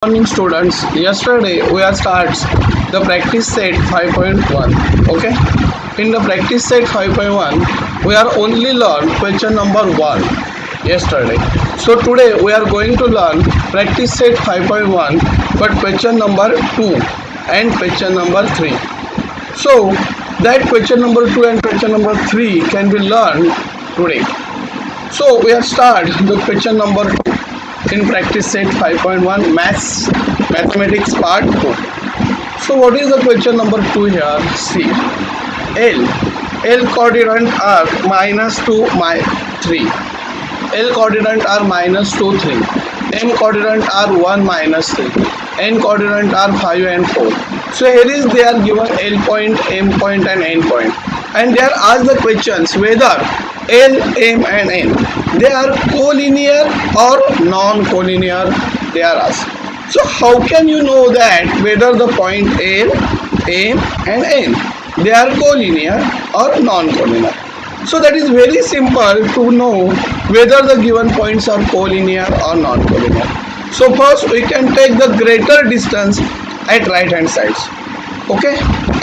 Morning students, yesterday we have started the practice set 5.1. Okay, in the practice set 5.1 we are only learn question number 1 yesterday. So today we are going to learn practice set 5.1 but question number 2 and question number 3. So that question number 2 and question number 3 can be learned today. So we have started the question number 2 in practice set 5.1 mathematics part 2. So what is the question number 2 here? See, L coordinate are -2, -3. L coordinate are -2, 3. M coordinate are 1, -3. N coordinate are 5 and 4. So here is they are given L point, M point and N point, and they are asked the questions whether L, M and N they are collinear or non-collinear, they are asked. So how can you know that whether the point L, M and N they are collinear or non-collinear? So that is very simple to know whether the given points are collinear or non-collinear. So first we can take the greater distance at right hand sides. Okay,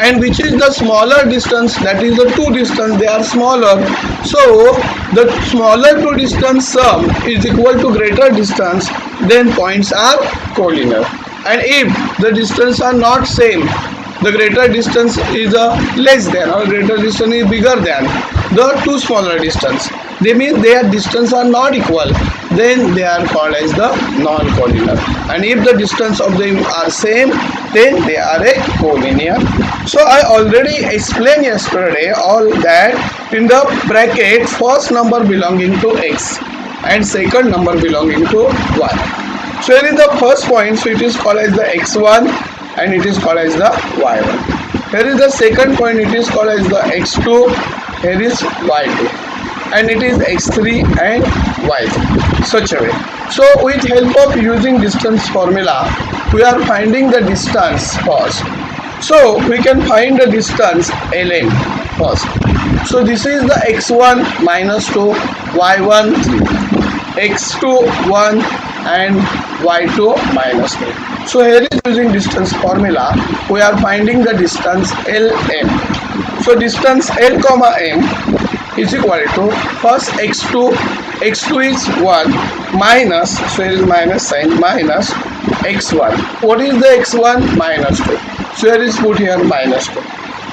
and which is the smaller distance, that is the two distance, they are smaller. So the smaller two distance sum is equal to greater distance, then points are collinear. And if the distance are not same, the greater distance is less than or greater distance is bigger than the two smaller distance, they mean their distance are not equal, then they are called as the non-collinear. And if the distance of them are same, then they are a collinear. So I already explained yesterday all that in the bracket first number belonging to x and second number belonging to y. So here is the first point, so it is called as the x1 and it is called as the y1. Here is the second point, it is called as the x2, here is y2, and it is x3 and y3, such a way. So with help of using distance formula, we are finding the distance first. So we can find the distance ln first. So this is the x1 -2, y1 3, x2 1 and y2 -3. So here is using distance formula, we are finding the distance ln. So distance L comma M is equal to first x2 is 1 minus, so here is minus sign, minus x1. What is the x1? -2. So here is put here -2.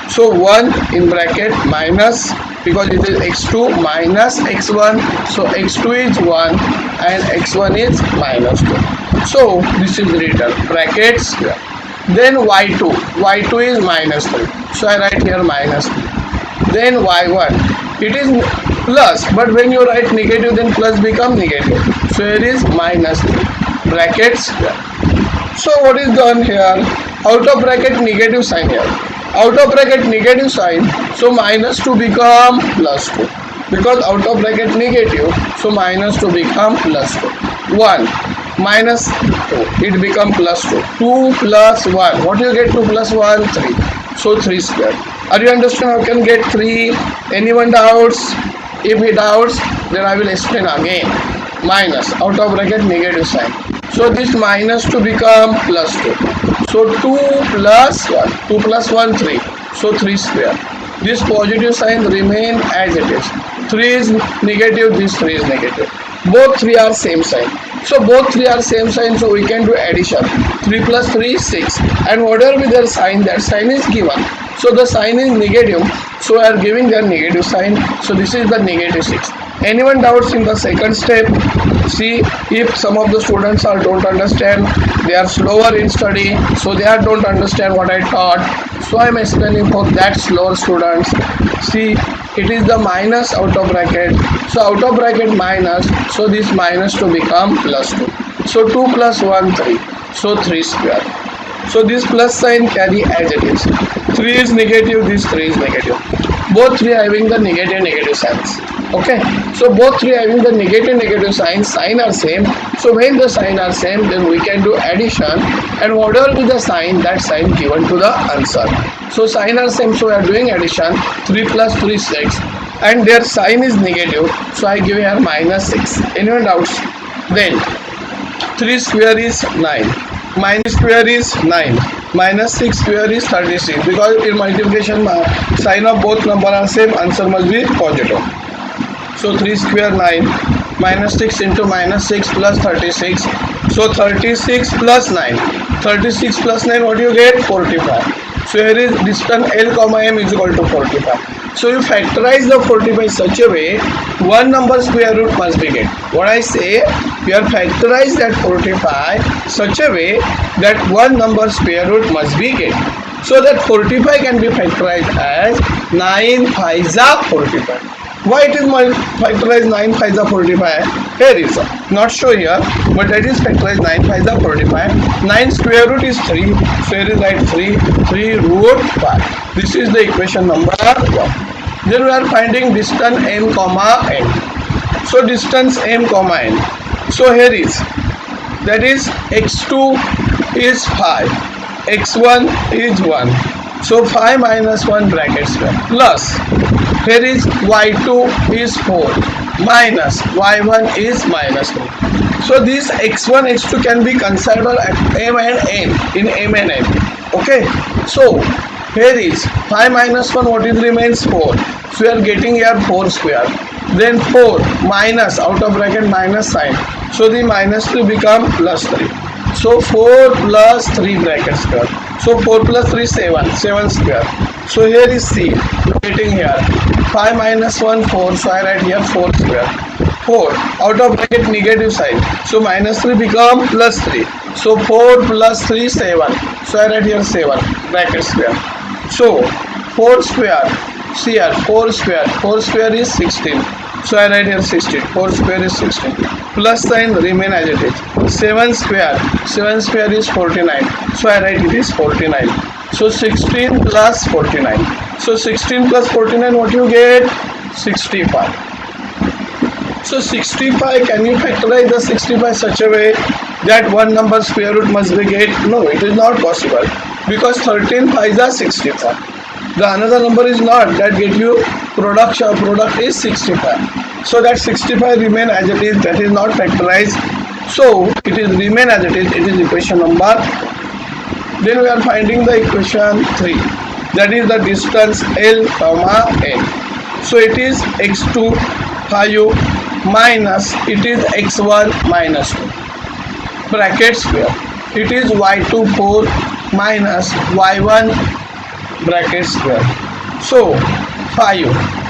So 1 in bracket minus, because it is x2 minus x1, so x2 is 1 and x1 is -2. So this is written brackets here. Then y2 is -3, so I write here -3. Then y1, it is plus, but when you write negative then plus become negative, so here is -3, brackets here. So what is done here? Out of bracket negative sign here, out of bracket negative sign, so -2 become +2, because out of bracket negative, so -2 become +2. 1 -2, it become +2. 2 plus 1, what you get? 2 plus 1, 3, so 3 square. Are you understand how can get 3? Anyone doubts? If he doubts, then I will explain again. Minus, out of bracket negative sign, so this -2 become +2, so 2 plus 1, 2 plus 1 3, so 3 square. This positive sign remain as it is. 3 is negative, this 3 is negative, both 3 are same sign. So both 3 are same sign, so we can do addition. 3 plus 3 is 6, and whatever be their sign, that sign is given. So the sign is negative, so we are giving their negative sign, so this is the -6. Anyone doubts in the second step? See, if some of the students are don't understand, they are slower in study, so they are don't understand what I taught, so I am explaining for that slower students. See, it is the minus out of bracket, so out of bracket minus, so this -2 become +2, so 2 plus 1 3, so 3 square. So this plus sign carry as it is. 3 is negative, this 3 is negative, both 3 having the negative signs. Okay, so both 3 having the negative signs, sign are same, so when the sign are same, then we can do addition, and whatever be the sign, that sign given to the answer. So sign are same, so we are doing addition. 3 plus 3 6, and their sign is negative, so I give here -6. Anyone doubts? Then 3 square is 9, minus square is 9, minus 6 square is 36, because in multiplication sign of both number are same, answer must be positive. So 3 square 9, minus 6 into minus 6 plus 36, so 36 plus 9, 36 plus 9, what do you get? 45. So here is distance L comma M is equal to 45. So you factorize the 45 such a way one number square root must be get. What I say, you are factorize that 45 such a way that one number square root must be get. So that 45 can be factorized as 9 5 45. Why it is factorized 9 5 45? Here is not show here, but that is factorized 9 5 45. 9 square root is 3, so here is like 3 root 5. This is the equation number 1. Then we are finding distance m comma n. So distance m comma n. So here is, that is x2 is 5, x1 is 1. So 5 minus 1 bracket square plus, here is y2 is 4 minus y1 is minus 3. So this x1 x2 can be considered at m and n, in m and n. Okay, so here is 5 minus 1, what is remains? 4. So we are getting here 4 square. Then 4 minus, out of bracket minus sign. So the minus 3 become plus 3. So 4 plus 3 bracket square. So 4 plus 3 7 square. So here is C, getting here 5 minus 1 4, so I write here 4 square. 4 out of bracket negative sign, so minus 3 become plus 3. So 4 plus 3 7, so I write here 7 bracket square. So 4 square, see here 4 square is 16. So I write here 16. 4 square is 16. Plus sign remain as it is. 7 square is 49. So I write it is 49. So 16 plus 49. So 16 plus 49, what you get? 65. So 65, can you factorize the 65 such a way that one number square root must be get? No, it is not possible, because 13 5s are 65. The another number is not, that get you product is 65. So that 65 remain as it is, that is not factorized. So it is remain as it is equation number. Then we are finding the equation 3, that is the distance L comma N. So it is x2 5 minus, it is x1 minus 2 bracket square. It is y2 4 minus y1 bracket square. So 5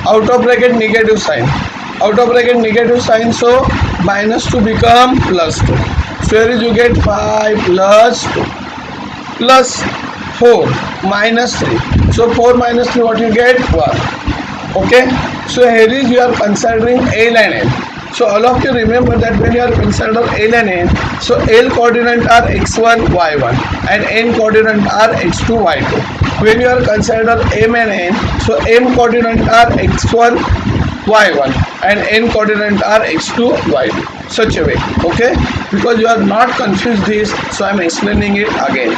out of bracket negative sign, so minus 2 become plus 2. So here is you get 5 plus 2 plus 4 minus 3. So 4 minus 3, what you get? 1. Okay, so here is you are considering L and N. So all of you remember that when you are considering L and N, so L coordinate are x1 y1 and N coordinate are x2 y2. When you are considering M and N, so M coordinate are x1 y1 and N coordinate are x2 y2. Such a way, okay? Because you are not confused this, so I am explaining it again.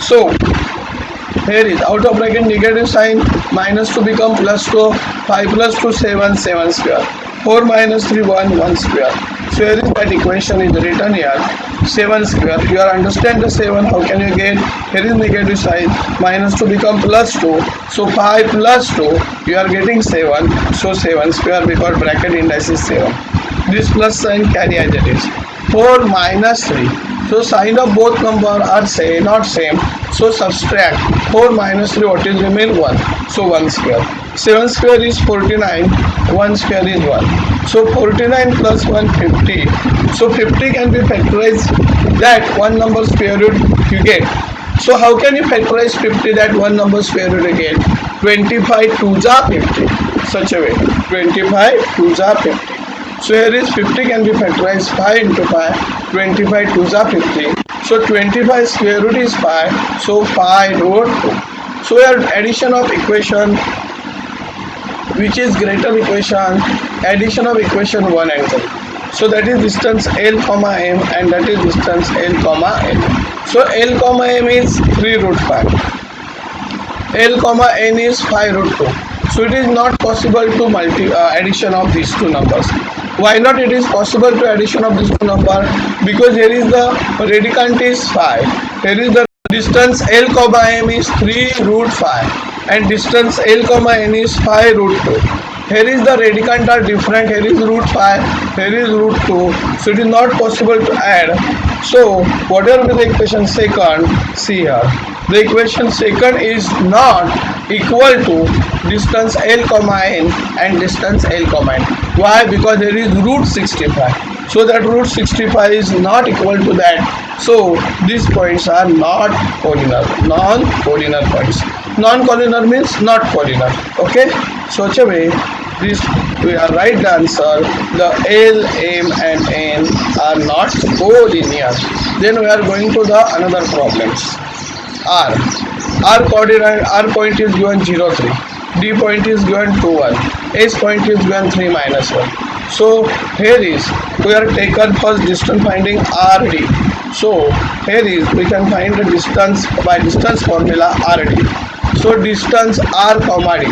So here is out of bracket negative sign, minus 2 become plus 2, 5 plus 2 7 square, 4 minus 3 1 square. So here is that equation is written here 7 square. You are understand the 7, how can you get? Here is negative sign, minus 2 become plus 2, so 5 plus 2 you are getting 7, so 7 square, because bracket index is 7. This plus sign carry as it is. 4 minus 3, so sign of both number are same, not same, so subtract 4 minus 3, what is remain? 1, so 1 square. 7 square is 49, 1 square is 1. So 49 plus 1 50. So 50 can be factorized that one number square root you get. So how can you factorize 50 that one number square root again? 25 2s are 50. Such a way. 25 2s are 50. So here is 50 can be factorized 5 into 5. 25 2s are 50. So 25 square root is 5. So 5 root 2. So here addition of equation, which is greater equation, addition of equation 1 and 3. So that is distance L comma M and that is distance L comma N. So L comma M is 3 root 5. L comma N is 5 root 2. So it is not possible to addition of these two numbers. Why not it is possible to addition of these two number? Because here is the radicand is 5. Here is the distance L comma M is 3 root 5 and distance L comma N is 5 root 2. Here is the radicand are different. Here is root 5, here is root 2. So it is not possible to add. So whatever be the equation second, see here. The equation second is not equal to distance L comma N and distance L comma N. Why? Because there is root 65. So that root 65 is not equal to that. So these points are not collinear, non-collinear points. Non-collinear means not collinear. Okay. So away this we are right answer. The L, M and N are not collinear. Then we are going to the another problems. R coordinate, R point is given 0 3, D point is given 2 1, S point is given 3 minus 1. So here is we are taken first distance finding RD. So here is we can find the distance by distance formula RD. So distance R comma D.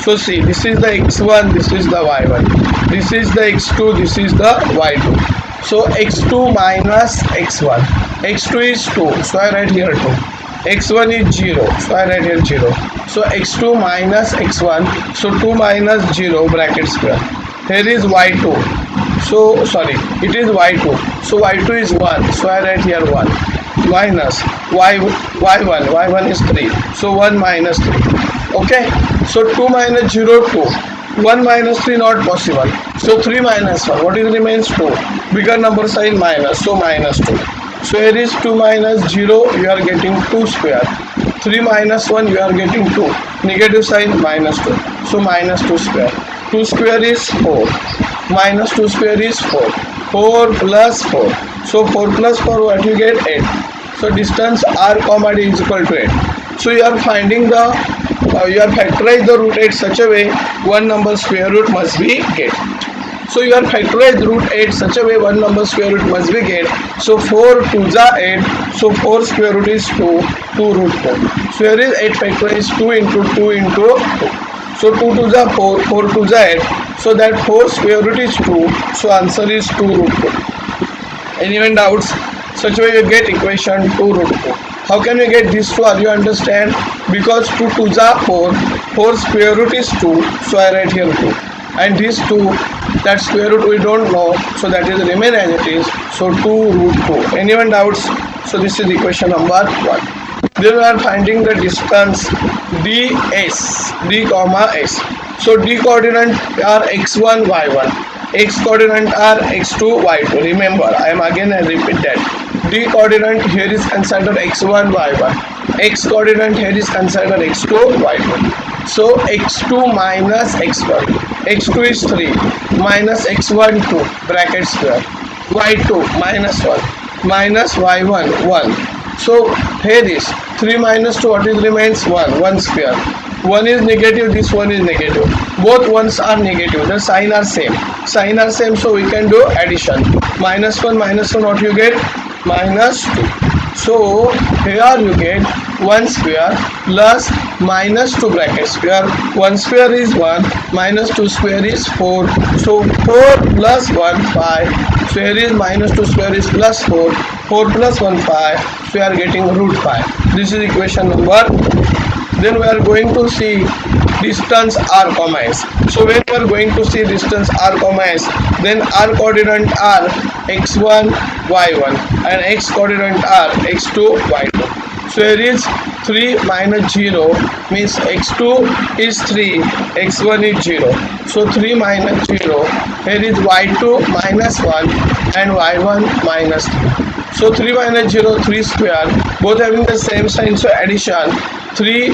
So see, this is the x1, this is the y1, this is the x2, this is the y2. So x2 minus x1, x2 is 2, so I write here 2. x1 is 0, so I write here 0. So x2 minus x1, so 2 minus 0 bracket square. Here is y2, so sorry, it is y2, so y2 is 1, so I write here 1 minus y1 is 3, so 1 minus 3. Okay, so 2 minus 0 2, 1 minus 3 not possible, so 3 minus 1, what is remains 2, bigger number sign minus, so minus 2. So here is 2 minus 0, you are getting 2 square, 3 minus 1 you are getting 2, negative sign minus 2, so minus 2 square, 2 square is 4, minus 2 square is 4, 4 plus 4, so 4 plus 4 what you get 8. So distance R comma D is equal to 8. So you are finding the you are factorize the root 8 such a way one number square root must be get. So you are factorize root 8 such a way one number square root must be get. So 4 2 ja 8, so 4 square root is 2, 2 root 4. So here is 8 factorize 2 into 2 into 2. So 2 2 ja 4, 4 2 ja 8. So that 4 square root is 2. So answer is 2 root 2. Anyone doubts? Such way you get equation 2 root 2. How can we get this 2? Are you understand? Because 2 2 ja 4, 4 square root is 2, so I write here 2. And this 2, that square root we don't know, so that is remain as it is, so 2 root 2. Anyone doubts? So this is equation number 1. Then we are finding the distance ds, d comma s. So d coordinate are x1 y1, x coordinate are x2 y2. Remember, I am again I repeat that. D coordinate here is considered x1 y1, x coordinate here is considered x2 y2. So x2 minus x1, x2 is 3 minus x1 2 bracket square, y2 minus 1 minus y1 1. So here is 3 minus 2, what is remains 1 square. 1 is negative, this one is negative, both ones are negative, the sign are same, so we can do addition. Minus 1 what you get? Minus 2. So here you get 1 square plus minus 2 bracket square. 1 square is 1, minus 2 square is 4. So 4 plus 1 5. So here is minus 2 square is plus 4. 4 plus 1 5. So we are getting root 5. This is equation number. Then we are going to see distance r comma s. So when we are going to see distance r comma s, then r coordinate are x1 y1 and x coordinate are x2 y2. So here is 3 minus 0 means x2 is 3, x1 is 0. So 3 minus 0, here is y2 minus 1 and y1 minus 3. So 3 minus 0, 3 square, both having the same sign, so addition. 3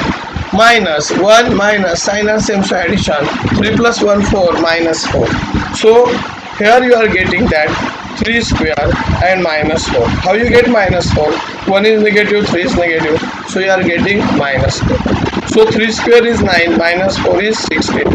minus 1 minus sign are same, so addition. 3 plus 1 4 minus 4. So here you are getting that 3 square and minus 4. How you get minus 4? 1 is negative, 3 is negative, so you are getting minus 4. So 3 square is 9, minus 4 is 16.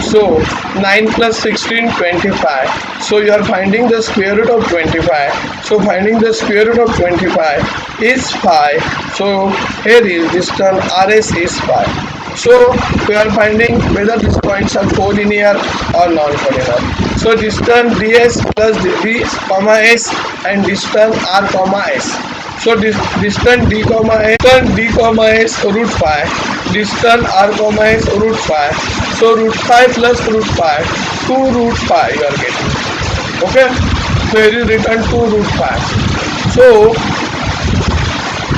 So 9 plus 16 25. So you are finding the square root of 25. So finding the square root of 25 is 5. So here is distance RS is 5. So we are finding whether these points are collinear or non-collinear. So distance ds plus d comma s and distance r comma s. So distance d comma s root phi, distance r comma s root phi. So root phi plus root phi, 2 root phi you are getting. Okay. So here is written 2 root phi. So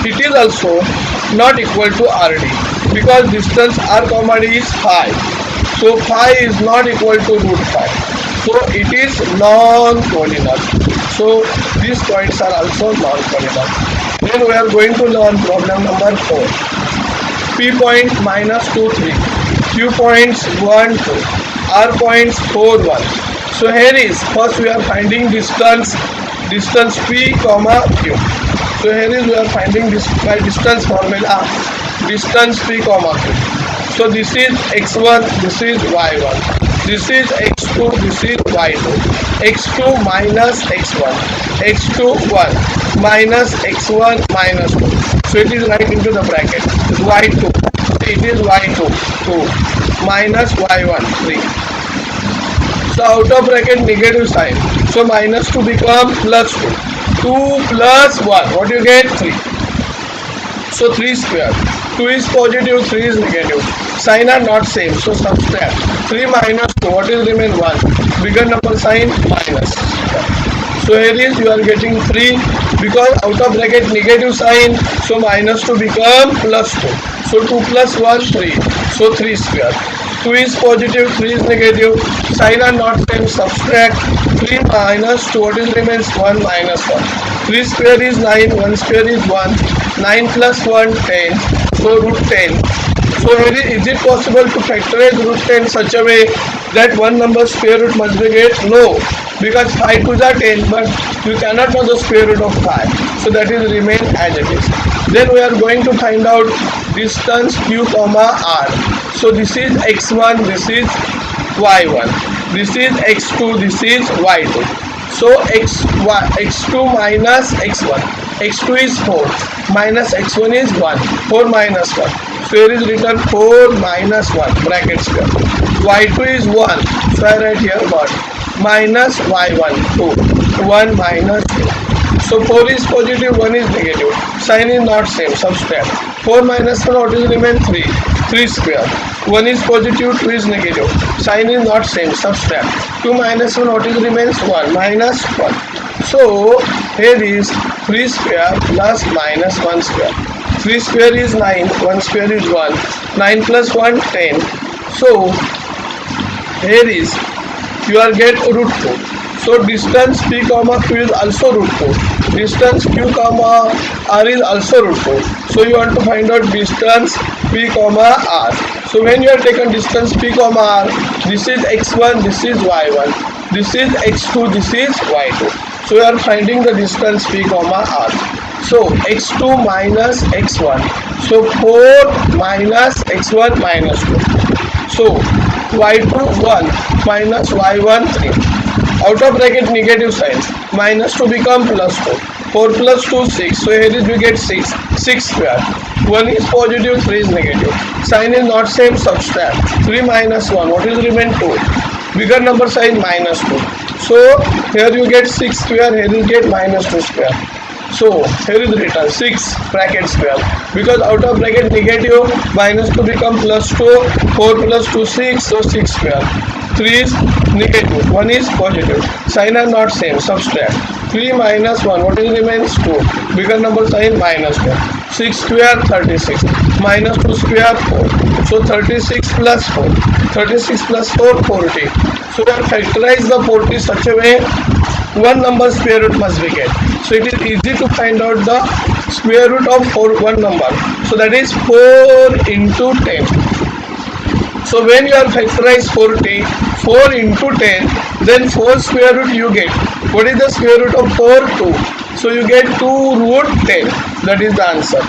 it is also not equal to RD because distance r comma d is phi. So phi is not equal to root phi. So it is non-collinear. So these points are also non-collinear. Then we are going to learn problem number 4. P point minus 2 3, Q points 1 2, R points 4 1. So here is first we are finding distance P comma Q. So here is we are finding this by distance formula, distance P comma Q. So this is x1, this is y1, this is x2, this is y2, x2 minus x1, x2 1 minus x1 minus 2. So it is right into the bracket, y2, it is y2 2 minus y1 3. So out of bracket negative sign, so minus 2 become plus 2. 2 plus 1, what you get? 3. So 3 square. 2 is positive, 3 is negative. Sign are not same, so subtract. 3 minus 2, what is remain? 1. Bigger number sign, minus. So here is you are getting 3 because out of bracket negative sign, so minus 2 become plus 2. So 2 plus 1, 3. So 3 square. 2 is positive, 3 is negative. Sign are not same, subtract. 3 minus 2, what is remains? 1 minus 1. 3 square is 9, 1 square is 1. 9 plus 1, 10. So root 10. So here is it possible to factorize root 10 such a way that one number square root must be get? No, because 5 2s are 10, but you cannot know the square root of 5. So that is remain as it is. Then we are going to find out distance Q comma R. So this is x1, this is y1, this is x2, this is y2. So x2 minus x1, x2 is 4 minus x1 is 1, 4 minus 1. So here is written 4 minus 1 bracket square. y2 is 1, so I write here 1 minus y1 2, 1 minus 2. So 4 is positive, 1 is negative. Sign is not same, subtract. 4 minus 1, what is remain? 3. 3 square. 1 is positive, 2 is negative. Sign is not same, subtract. 2 minus 1, what is remains? 1 minus 1. So here is 3 square plus minus 1 square. 3 square is 9, 1 square is 1. 9 plus 1, 10. So here is you are get root 2. So distance P comma Q is also root 2. Distance Q comma R is also root 2. So you want to find out distance P comma R. So when you have taken distance P comma R, this is x1, this is y1, this is x2, this is y2. So you are finding the distance P comma R. So x2 minus x1. So 4 minus x1 minus 2. So y2 1 minus y1 3. Out of bracket negative signs, minus 2 become plus 2. 4 plus 2 6. So here is we get 6. 6 square. 1 is positive, 3 is negative. Sign is not same, subtract. 3 minus 1. What is remain? 2. Bigger number sign minus 2. So here you get 6 square. Here you get minus 2 square. So here is written 6 bracket square because out of bracket negative minus 2 become plus 2, 4 plus 2 6, so 6 square. 3 is negative, 1 is positive. Sign are not same, subtract. 3 minus 1, what is remains? 2. Bigger number sign minus 1. 6 square 36, minus 2 square 4. So 36 plus 4. 36 plus 4, 40. So we have factorized the 40 such a way one number square root must be get. So it is easy to find out the square root of one number. So that is 4 into 10. So when you are factorize 40, 4 into 10, then 4 square root you get. What is the square root of 4? 2. So you get 2 root 10. That is the answer.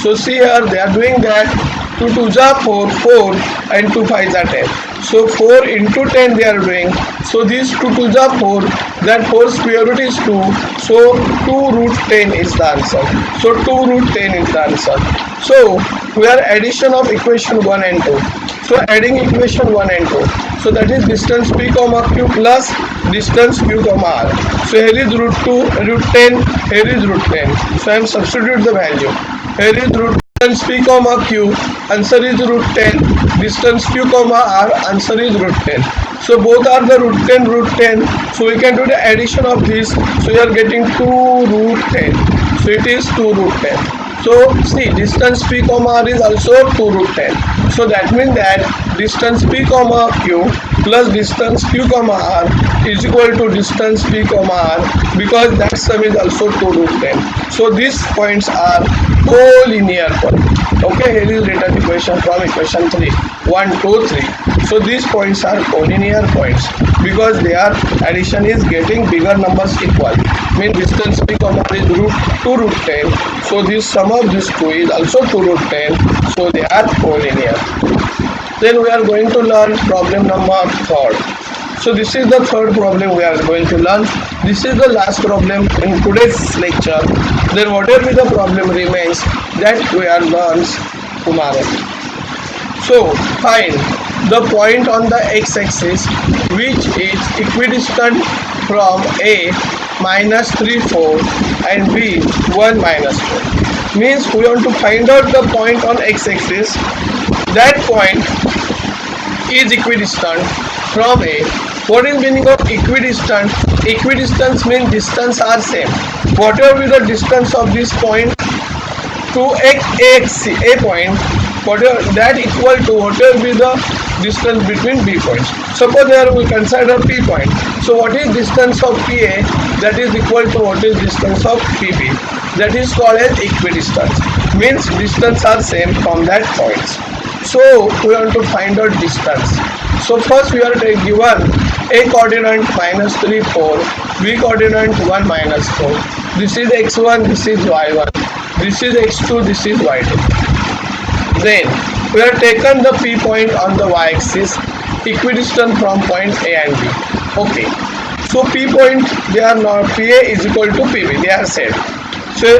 So see here they are doing that. 2 2s are 4, 4 and 2 5s are 10. So 4 into 10 they are doing. So these 2 to the 4, that 4 square root is 2, so 2 root 10 is the answer. So 2 root 10 is the answer. So we are addition of equation 1 and 2. So adding equation 1 and 2. So that is distance p comma q plus distance q comma r. So here is root 2, root 10, here is root 10. So I am substitute the value. Here is root distance p comma q, answer is root 10, distance q comma r, answer is root 10. So both are the root 10, root 10. So we can do the addition of this. So you are getting 2 root 10. So it is 2 root 10. So see, distance p comma r is also 2 root 10. So that means that distance p comma q plus distance q comma r is equal to distance p comma r, because that sum is also 2 root 10. So these points are collinear point. Okay, here is written equation from equation 3, 1, 2, 3. So these points are collinear points because their addition is getting bigger numbers equal. Mean distance p comma r is root 2 root 10. So this sum of these two is also 2 root 10. So they are collinear. Then we are going to learn problem number 3. So this is the third problem we are going to learn. This is the last problem in today's lecture. Then whatever the problem remains, that we are learn tomorrow. So find the point on the x-axis which is equidistant from A minus 3, 4 and B 1 minus 4. Means we want to find out the point on x-axis. That point is equidistant from A. What is meaning of equidistant? Equidistance means distance are same. Whatever be the distance of this point to A point, whatever that equal to whatever be the distance between B points. Suppose here we consider P point. So what is distance of PA? That is equal to what is distance of PB. That is called as equidistance. Means distance are same from that points. So we want to find out distance. So first we are given A coordinate minus 3, 4, B coordinate 1 minus 4. This is x1, this is y1, this is x2, this is y2. Then we have taken the P point on the y-axis equidistant from point A and B. Okay. So P point, they are not, PA is equal to PB, they are said. So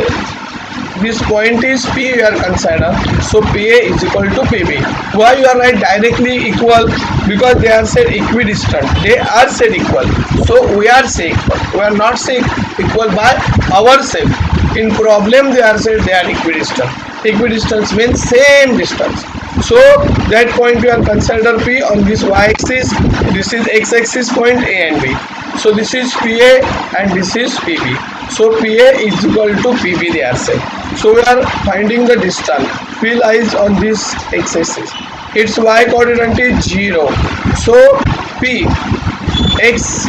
this point is P we are consider. So PA is equal to PB. Why you are write directly equal? Because they are said equidistant. They are said equal. So we are say equal. We are not say equal by ourselves. In problem they are said they are equidistant. Equidistance means same distance. So that point we are consider P on this y-axis. This is x-axis point A and B. So this is PA and this is PB. So PA is equal to PB they are said. So we are finding the distance. P lies on this x-axis. Its y coordinate is 0. So P x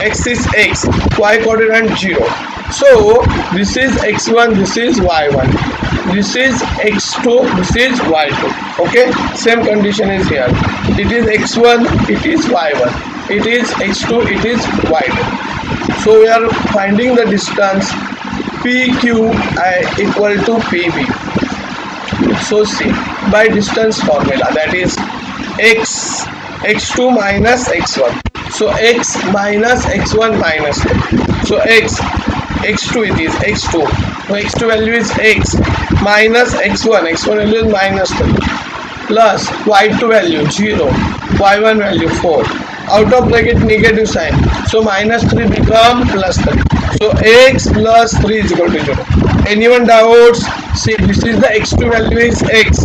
axis x, y coordinate 0. So this is x1, this is y1, this is x2, this is y2. Okay, same condition is here. It is x1, it is y1, it is x2, it is y2. So we are finding the distance PQ equal to PB. So see, by distance formula, that is x2 minus x1. So x minus x1 minus 2. So x2 it is x2. So x2 value is x minus x1 value is minus 3 plus y2 value 0, y1 value 4. Out of bracket negative sign. So minus 3 become plus 3. So x plus 3 is equal to 0. Anyone doubts? See, this is the x2 value is x.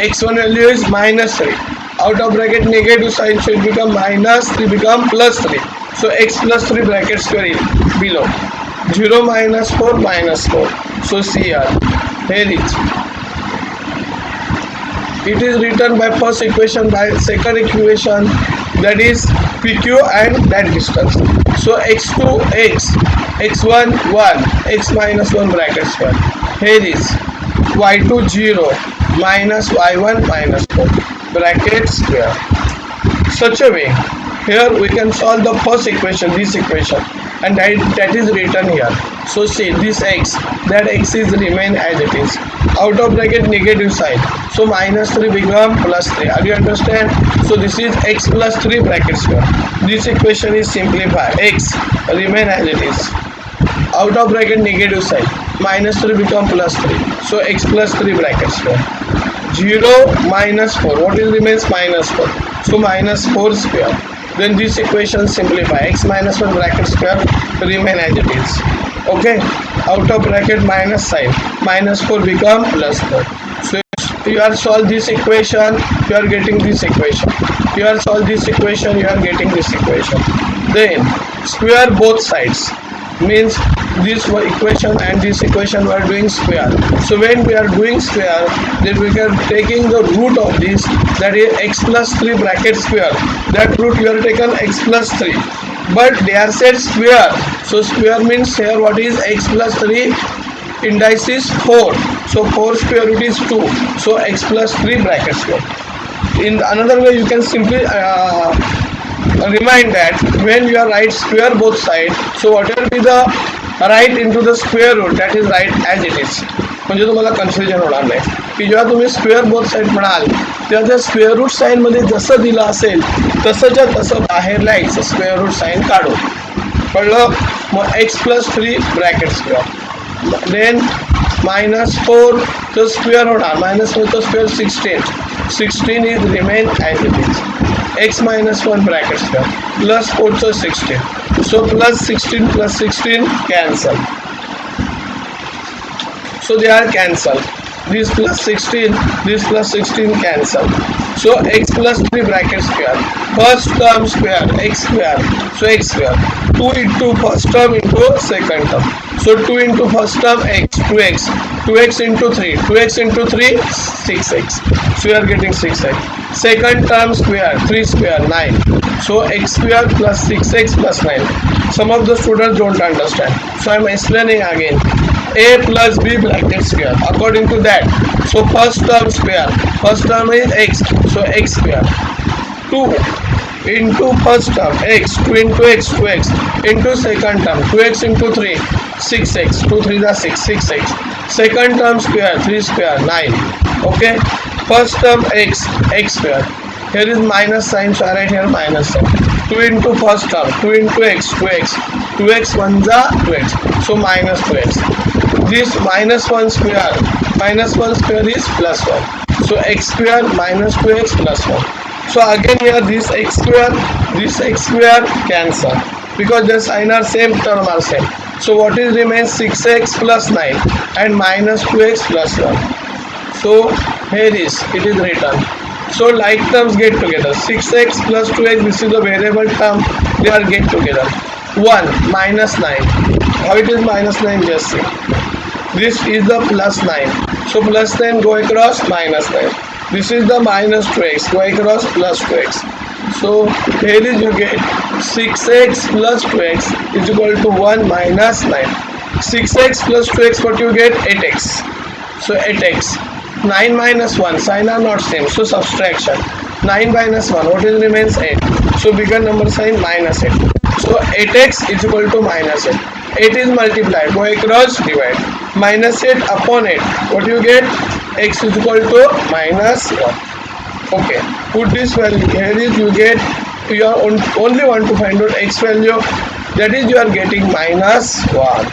x1 value is minus 3. Out of bracket negative sign, so it become minus 3 become plus 3. So x plus 3 bracket square below. 0 minus 4 minus 4. So see here it is written by first equation by second equation, that is PQ and that distance. So x2 x, x1 1, x minus 1 bracket square. Here is y2 0 minus y1 minus 4 bracket square. Such a way, here we can solve the first equation, this equation. and that is written here. So say this x, that x is remain as it is. Out of bracket negative sign, so minus 3 become plus 3. Are you understand? So this is x plus 3 bracket square. This equation is simplified. X remain as it is. Out of bracket negative sign, minus 3 become plus 3. So x plus 3 bracket square. 0 minus 4. What is remains? Minus 4. So minus 4 square. Then this equation simplify. X minus 1 bracket square remain as it is. Okay. Out of bracket minus sign, minus 4 become plus 4. So you are solve this equation, you are getting this equation. You are solve this equation, you are getting this equation. Then square both sides, means this equation and this equation we are doing square. So when we are doing square, then we are taking the root of this, that is x plus 3 bracket square. That root you are taken x plus 3, but they are said square. So square means here what is x plus 3, indices 4. So 4 square root is 2. So x plus 3 bracket square. In another way you can simply remind that when you are write square both sides, so whatever be the right into the square root, that is right as it is. म्हणजे तुम्हाला confusion होणार नाही की जेव्हा तुम्ही square both side म्हणाल तेव्हा त्या स्क्वेअर रूट साईन मध्ये जसं दिलं असेल तसंच्या तसं बाहेरला एक्स स्क्वेअर रूट साईन काढू. कळलं? मग x plus 3 bracket square, then minus 4 चं स्क्वेअर होणार, मायनस 4 चं square 16 is remain as it is. x minus 1 bracket square plus 4 to 16. So plus 16 cancel. So they are cancelled. This plus 16 cancel. So x plus 3 bracket square. First term square x square. So x square. 2 into first term into second term. So 2 into first term x, 2x. 2x into 3. 2x into 3, 6x. So you are getting 6x. Second term square, 3 square, 9. So x square plus 6x plus 9. Some of the students don't understand. So I am explaining again. A plus b bracket square. According to that, so first term square. First term is x. So x square. 2 into first term x, 2 into x, 2x into second term 2x into 3, 6x, 2 3 is 6, 6x. Second term square, 3 square, 9. Okay. First term x, x square. Here is minus sign, so I write here minus sign. 2 into first term, 2 into x, 2x. 2x 1 is 2x. So minus 2x. This minus 1 square is plus 1. So x square minus 2x plus 1. So again here this x square cancel because the sign are same, term are same. So what is remains? 6x plus 9 and minus 2x plus 1. So here it is written. So like terms get together. 6x plus 2x, this is the variable term, they are get together. 1 minus 9. How it is minus 9? Just see. This is the plus 9. So plus 9 go across minus 9. This is the minus 2x, go across plus 2x. So here is you get 6x plus 2x is equal to 1 minus 9. 6x plus 2x, what you get? 8x. So 8x. 9 minus 1, sign are not same, so subtraction. 9 minus 1, what is remains? 8. So bigger number sign minus 8. So 8x is equal to minus 8. 8 is multiplied, go across, divide. Minus 8 upon 8, what you get? X is equal to minus 1. Okay, put this value. Here is you get, you are only want to find out x value, that is you are getting minus 1.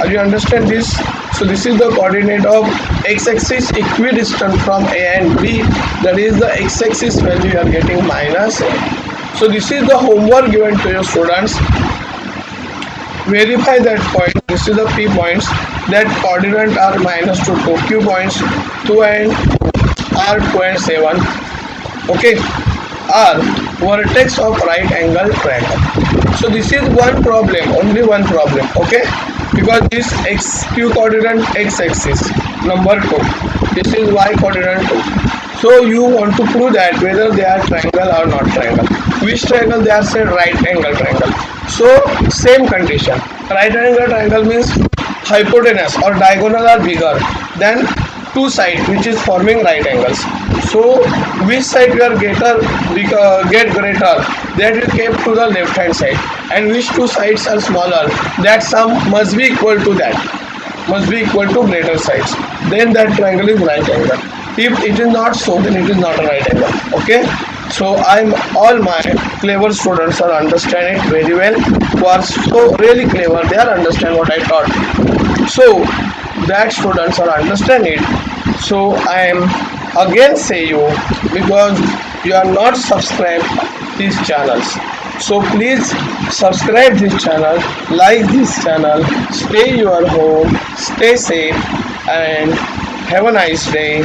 Are you understand this? So this is the coordinate of x-axis equidistant from A and B. That is the x-axis value you are getting minus 1. So this is the homework given to your students. Verify that point. This is the P points. That coordinate are minus 2, 2 Q points, 2 and R 2 and 7. Okay. R vertex of right angle triangle. So this is one problem, only one problem. Okay. Because this x q coordinate x axis number 2, this is y coordinate 2. So you want to prove that whether they are triangle or not triangle. Which triangle? They are said right angle triangle. So same condition. Right angle triangle means hypotenuse or diagonal are bigger than two sides which is forming right angles. So which side we are get greater, that will keep to the left hand side, and which two sides are smaller, that sum must be equal to greater sides, then that triangle is right angle. If it is not so, then it is not a right angle. Okay, so all my clever students are understand it very well, who are so really clever, they are understand what I taught. So that students are understand it. So I am again say you, because you are not subscribed these channels, so please subscribe this channel, like this channel, stay your home, stay safe, and have a nice day.